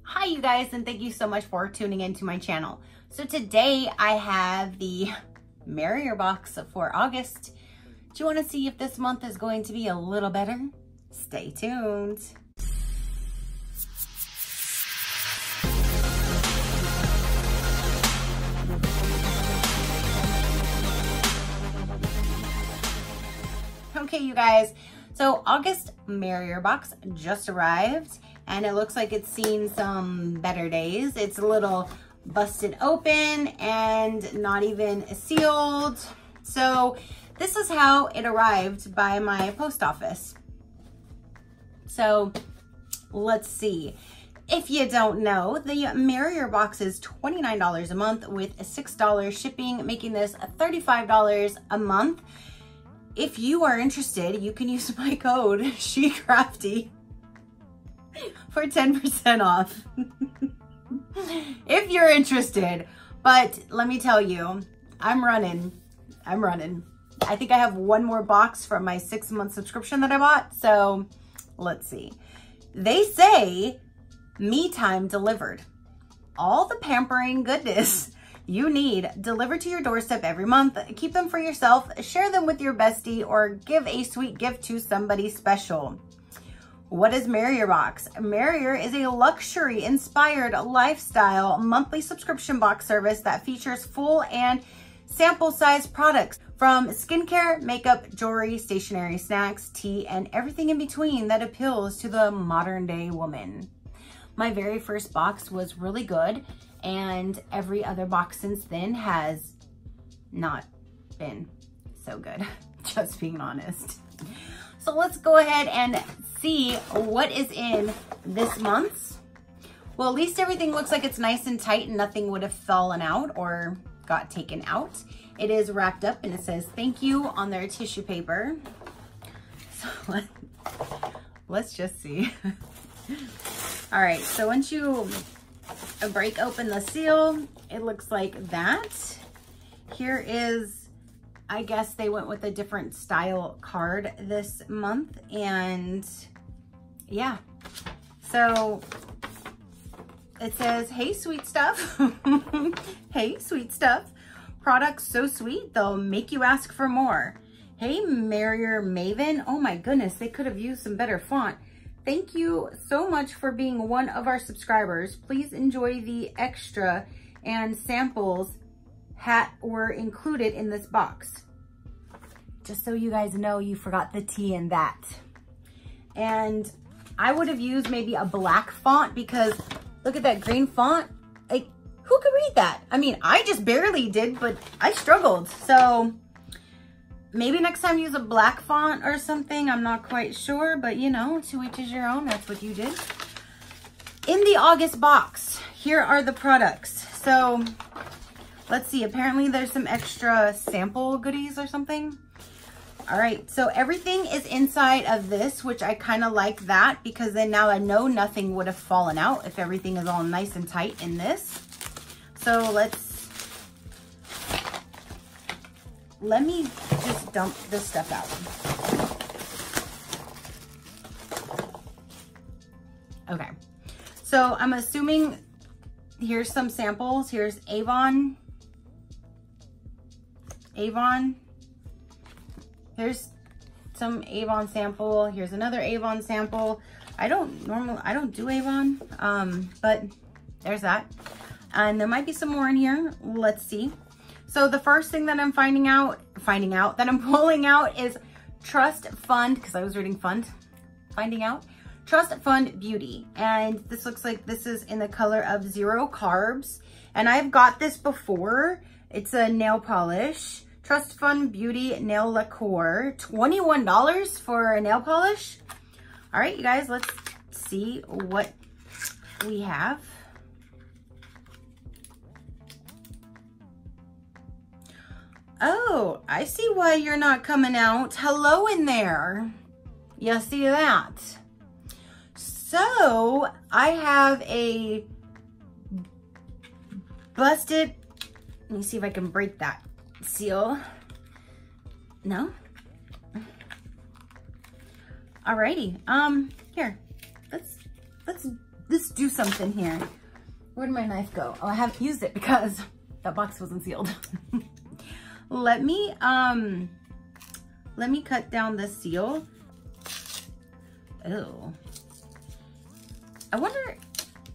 Hi you guys, and thank you so much for tuning into my channel. So today I have the Merrier box for August. Do you want to see if this month is going to be a little better? Stay tuned. Okay, you guys, so August Merrier box just arrived and it looks like it's seen some better days. It's a little busted open and not even sealed. So this is how it arrived by my post office. So let's see. If you don't know, the Merrier box is $29 a month with $6 shipping, making this $35 a month. If you are interested, you can use my code Crafty for 10% off. If you're interested, but let me tell you, I'm running. I think I have one more box from my 6-month subscription that I bought. So let's see. They say me time delivered. All the pampering goodness you need delivered to your doorstep every month. Keep them for yourself, share them with your bestie, or give a sweet gift to somebody special. What is Merrier box? Merrier is a luxury inspired lifestyle monthly subscription box service that features full and sample size products from skincare, makeup, jewelry, stationery, snacks, tea, and everything in between that appeals to the modern day woman. My very first box was really good, and every other box since then has not been so good, just being honest. So let's go ahead and see what is in this month's. Well, at least everything looks like it's nice and tight and nothing would have fallen out or got taken out. It is wrapped up and it says thank you on their tissue paper. So let's just see. All right, so once you break open the seal, it looks like that. Here is, I guess they went with a different style card this month, and yeah. So it says, hey sweet stuff. Hey sweet stuff. Products so sweet they'll make you ask for more. Hey Merrier Maven. Oh my goodness, they could have used some better font. Thank you so much for being one of our subscribers. Please enjoy the extra and samples were included in this box. Just so you guys know, you forgot the T in that. And I would have used maybe a black font because look at that green font. Like, who could read that? I mean, I just barely did, but I struggled. So maybe next time use a black font or something. I'm not quite sure, but you know, to each is your own. That's what you did. In the August box, here are the products. So let's see. Apparently there's some extra sample goodies or something. All right. So everything is inside of this, which I kind of like that because then now I know nothing would have fallen out if everything is all nice and tight in this. So let me just dump this stuff out. Okay, so I'm assuming here's some samples. Here's Avon. Here's some Avon sample. Here's another Avon sample. I don't do Avon, but there's that. And there might be some more in here. Let's see. So the first thing that I'm finding out that I'm pulling out is Trust Fund, because I was reading finding out. Trust Fund Beauty. And this looks like this is in the color of 0 carbs. And I've got this before. It's a nail polish. Trust Fund Beauty Nail Lacquer. $21 for a nail polish. All right, you guys, let's see what we have. Oh, I see why you're not coming out. Hello in there. You see that? So I have a busted, let me see if I can break that seal. No? Alrighty. Here. Let's this do something here. Where'd my knife go? Oh, I haven't used it because that box wasn't sealed. Let me cut down the seal. Oh. I wonder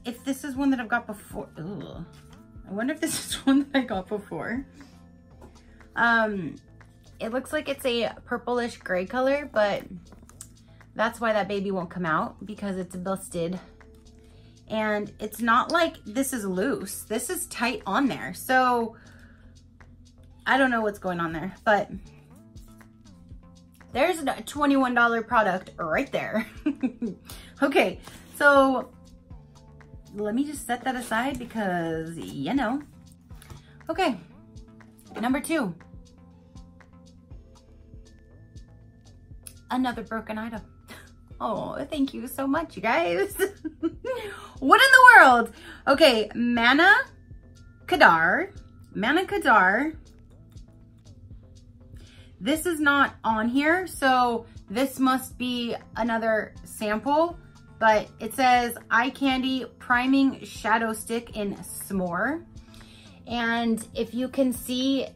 if this is one that I've got before. Ugh. I wonder if this is one that I got before. It looks like it's a purplish gray color, but that's why that baby won't come out, because it's busted. And it's not like this is loose. This is tight on there. So I don't know what's going on there, but there's a $21 product right there. Okay, so let me just set that aside because, you know. Okay, number 2. Another broken item. Oh, thank you so much, you guys. What in the world? Okay, Mana Kadar. This is not on here, so this must be another sample, but it says Eye Candy Priming Shadow Stick in S'more. And if you can see,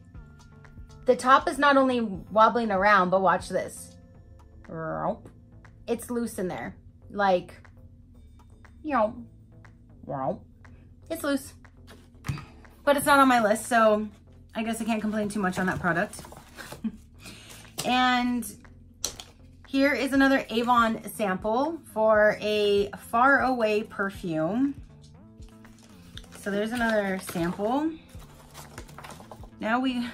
the top is not only wobbling around, but watch this. It's loose in there. Like, you know, it's loose. But it's not on my list, so I guess I can't complain too much on that product. And here is another Avon sample for a Far Away perfume. So there's another sample. Now we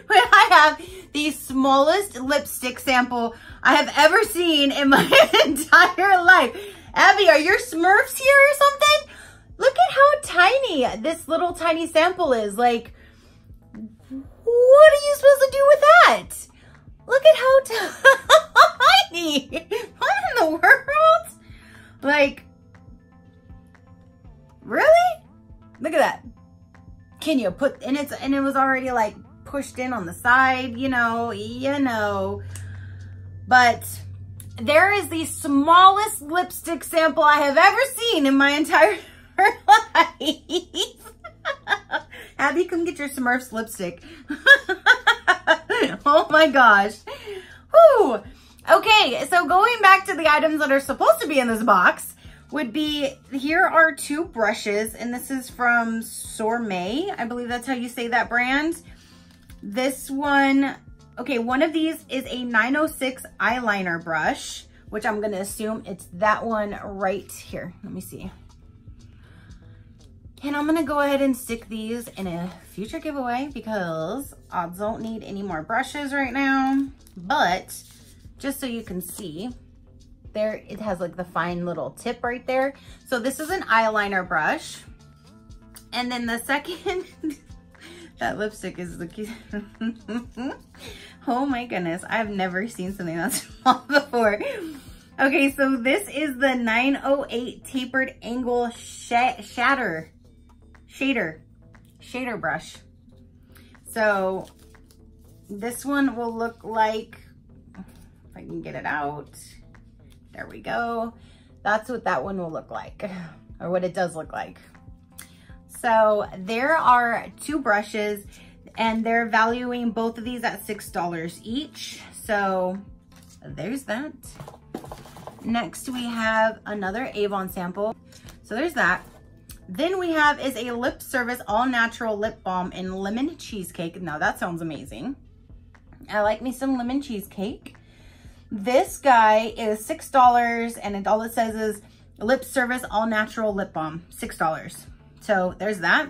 I have the smallest lipstick sample I have ever seen in my entire life. Abby, are your Smurfs here or something? Look at how tiny this little tiny sample is. Like, what are you supposed to do with that? Look at how tiny. What in the world? Like, really? Look at that. Can you put, and it was already like pushed in on the side, you know. But there is the smallest lipstick sample I have ever seen in my entire life. Abby, come get your Smurfs lipstick. Oh my gosh. Whew. Okay, so going back to the items that are supposed to be in this box would be, here are 2 brushes, and this is from Sormay. I believe that's how you say that brand. This one, okay, one of these is a 906 eyeliner brush, which I'm gonna assume it's that one right here. Let me see. And I'm gonna go ahead and stick these in a future giveaway because I don't need any more brushes right now. But just so you can see, there it has like the fine little tip right there. So this is an eyeliner brush. And then the second, that lipstick is the cute. Oh my goodness, I've never seen something that small before. Okay, so this is the 908 Tapered Angle Shader brush. So this one will look like, if I can get it out, there we go. That's what that one will look like, or what it does look like. So there are 2 brushes, and they're valuing both of these at $6 each. So there's that. Next we have another Avon sample. So there's that. Then we have is a Lip Service All Natural Lip Balm in Lemon Cheesecake. Now that sounds amazing. I like me some lemon cheesecake. This guy is $6, and all it says is Lip Service All Natural Lip Balm, $6. So there's that.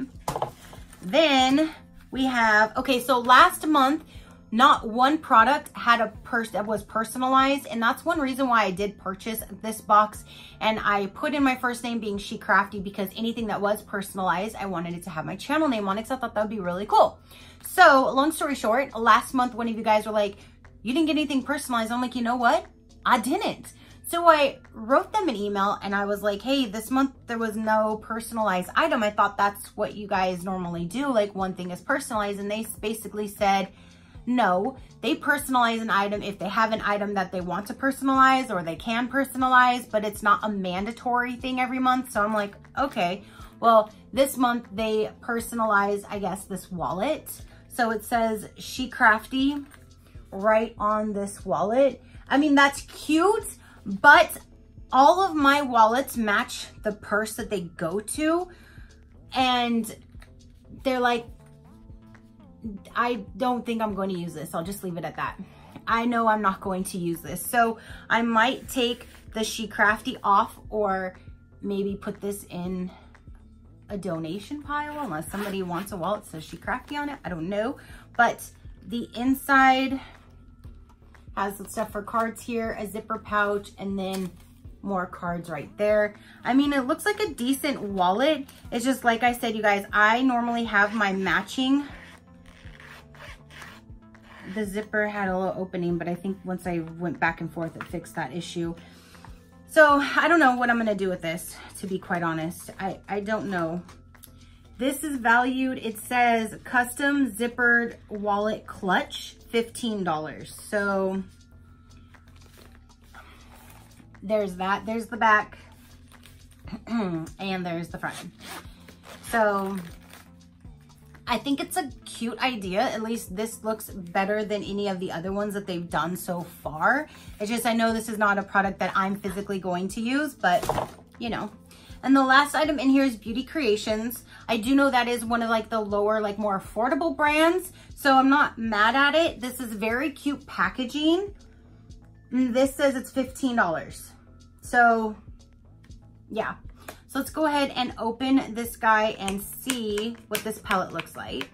Then we have, okay, so last month, not one product had a that was personalized, and that's one reason why I did purchase this box. And I put in my first name being She Crafty because anything that was personalized, I wanted it to have my channel name on it, because I thought that would be really cool. So long story short, last month one of you guys were like, you didn't get anything personalized. I'm like, you know what? I didn't. So I wrote them an email and I was like, hey, this month there was no personalized item. I thought that's what you guys normally do. Like, one thing is personalized, and they basically said, No, they personalize an item if they have an item that they want to personalize or they can personalize, but it's not a mandatory thing every month. So I'm like, okay, well, this month they personalize, I guess, this wallet. So it says She Crafty right on this wallet. I mean, that's cute, but all of my wallets match the purse that they go to. And they're like, I don't think I'm going to use this. I'll just leave it at that. I know I'm not going to use this. So I might take the She Crafty off, or maybe put this in a donation pile unless somebody wants a wallet that says She Crafty on it. I don't know. But the inside has the stuff for cards here, a zipper pouch, and then more cards right there. I mean, it looks like a decent wallet. It's just like I said, you guys, I normally have my matching. The zipper had a little opening, but I think once I went back and forth, it fixed that issue. So I don't know what I'm gonna do with this, to be quite honest. I don't know. This is valued, it says custom zippered wallet clutch, $15. So there's that, there's the back, and there's the front. So I think it's a cute idea. At least this looks better than any of the other ones that they've done so far. It's just, I know this is not a product that I'm physically going to use, but you know. And the last item in here is Beauty Creations. I do know that is one of like the lower, like more affordable brands. So I'm not mad at it. This is very cute packaging. And this says it's $15. So yeah. So let's go ahead and open this guy and see what this palette looks like.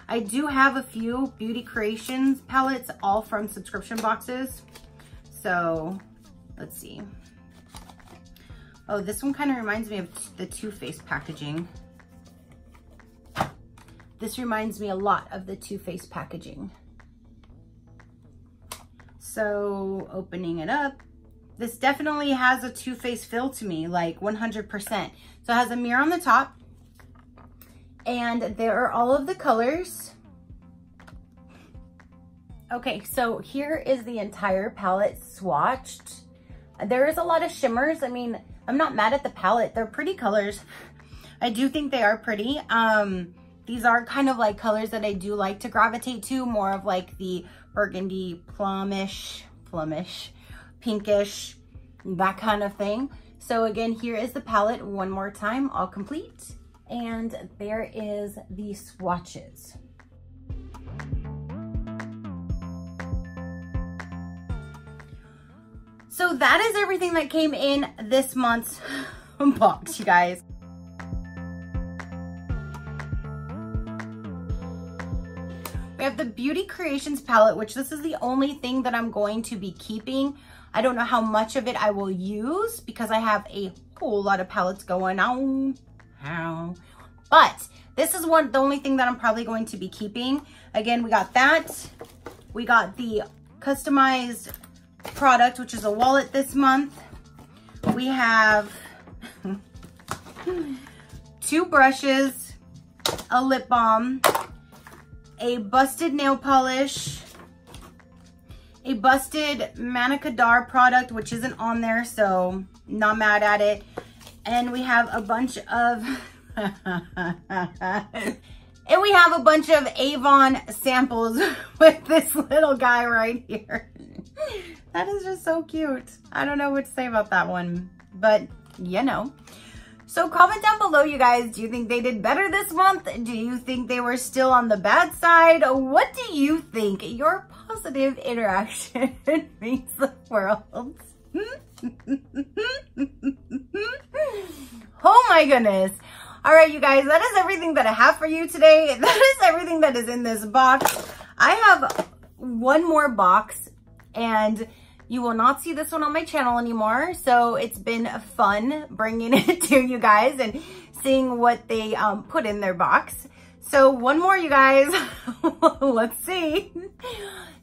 I do have a few Beauty Creations palettes, all from subscription boxes. So let's see. Oh, this one kind of reminds me of the Too Faced packaging. This reminds me a lot of the Too Faced packaging. So opening it up. This definitely has a Too Faced feel to me, like 100%. So it has a mirror on the top, and there are all of the colors. Okay, so here is the entire palette swatched. There is a lot of shimmers. I mean, I'm not mad at the palette. They're pretty colors. I do think they are pretty. These are kind of like colors that I do like to gravitate to, more of like the burgundy, plumish, pinkish, that kind of thing. So again, here is the palette one more time, all complete. And there is the swatches. So that is everything that came in this month's box, you guys. We have the Beauty Creations palette, which this is the only thing that I'm going to be keeping. I don't know how much of it I will use because I have a whole lot of palettes going on. But this is the only thing that I'm probably going to be keeping. Again, we got that. We got the customized product, which is a wallet this month. We have 2 brushes, a lip balm, a busted nail polish, a busted Manicadar product, which isn't on there, so not mad at it. And we have a bunch of Avon samples with this little guy right here. That is just so cute. I don't know what to say about that one, but you know. So comment down below, you guys. Do you think they did better this month? Do you think they were still on the bad side? What do you think? Your positive interaction means the world. Oh my goodness. All right, you guys, that is everything that I have for you today. That is everything that is in this box. I have one more box, and you will not see this one on my channel anymore. So it's been fun bringing it to you guys and seeing what they put in their box. So one more, you guys. Let's see.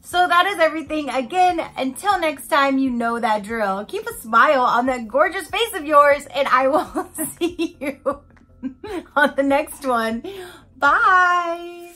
So that is everything. Again, until next time, you know that drill. Keep a smile on that gorgeous face of yours, and I will see you on the next one. Bye.